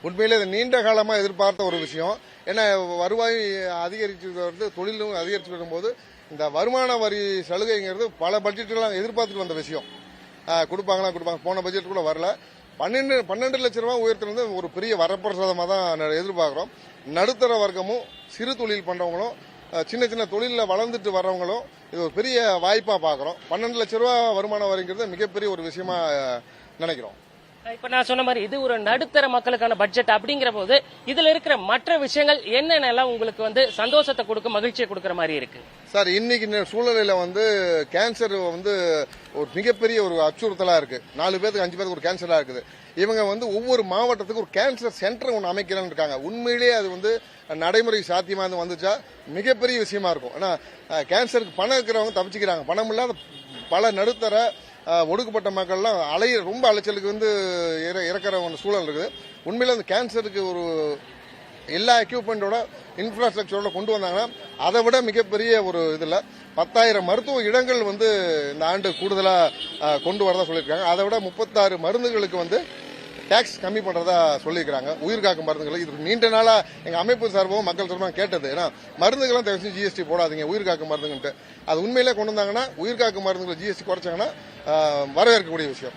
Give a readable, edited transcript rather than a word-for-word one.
உண்மையிலே இது நீண்ட காலமா எதிர்பார்த்த ஒரு விஷயம். ஏன்னா வருவாய் அதிகரிச்சு வந்து தொழிலும் அதிகரிச்சு வரும்போது இந்த வருமான வரி சலுகைங்கிறது பல பட்ஜெட்லாம் எதிர்பார்த்துட்டு வந்த விஷயம். கொடுப்பாங்க. போன பட்ஜெட் கூட வரல. 12 லட்சம் ரூபாய் உயர்த்தினது ஒரு பெரிய வரப்பிரசாதமாக தான் எதிர்பார்க்கிறோம். நடுத்தர வர்க்கமும் சிறு தொழில் பண்றவங்களும் சின்ன சின்ன தொழிலில் வளர்ந்துட்டு வர்றவங்களும் இது ஒரு பெரிய வாய்ப்பா பார்க்கிறோம். 12 லட்சம் ரூபாய் வருமான வரிங்கிறது மிகப்பெரிய ஒரு விஷயமா நினைக்கிறோம். இப்ப நான் சொன்ன மாதிரி இது ஒரு நடுத்தர மக்களுக்கான பட்ஜெட் அப்படிங்கிற போது இதுல இருக்கிற மற்ற விஷயங்கள் என்னென்னலாம் உங்களுக்கு வந்து சந்தோஷத்தை கொடுக்கும், மகிழ்ச்சியை கொடுக்கிற மாதிரி இருக்கு சார்? இன்னைக்கு சூழ்நிலையில வந்து கேன்சர் வந்து ஒரு மிகப்பெரிய ஒரு அச்சுறுத்தலா இருக்கு. 4 பேருக்கு 5 பேருக்கு ஒரு கேன்சரா இருக்குது. இவங்க வந்து ஒவ்வொரு மாவட்டத்துக்கு ஒரு கேன்சர் சென்டர் ஒன்று அமைக்கலாம்னு இருக்காங்க. உண்மையிலேயே அது வந்து நடைமுறை சாத்தியமா வந்துச்சா மிகப்பெரிய விஷயமா இருக்கும். ஏன்னா கேன்சருக்கு பணம் இருக்கிறவங்க தப்பிச்சுக்கிறாங்க. பணம் இல்லாத பல நடுத்தர ஒடுக்கப்பட்ட மக்கள்லாம் ரொம்ப அலைச்சலுக்கு வந்து இறக்குற சூழல் இருக்குது. உண்மையில அந்த கேன்சருக்கு ஒரு எல்லா எக்யூப்மெண்டோட இன்ஃப்ராஸ்ட்ரக்சரோட கொண்டு வந்தாங்கன்னா அதை விட மிகப்பெரிய ஒரு இதுல 10,000 மருத்துவ இடங்கள் வந்து இந்த ஆண்டு கூடுதலா கொண்டு வரதா சொல்லியிருக்காங்க. அதை விட 36 மருந்துகளுக்கு வந்து டாக்ஸ் கம்மி பண்றதா சொல்லியிருக்காங்க. உயிர்காக்கும் மருந்துகள் இது நீண்ட நாளா எங்க அமைப்பு சார்பாகவும் மக்கள் சார்பாகவும் கேட்டது. ஏன்னா மருந்துகள்லாம் தயவு செஞ்சு ஜிஎஸ்டி போடாதீங்க, உயிர்காக்கும் மருந்துன்ட்டு. அது உண்மையிலே கொண்டு வந்தாங்கன்னா உயிர்காக்கும் மருந்துகள் ஜிஎஸ்டி குறைச்சாங்கன்னா வரவேற்கக்கூடிய விஷயம்.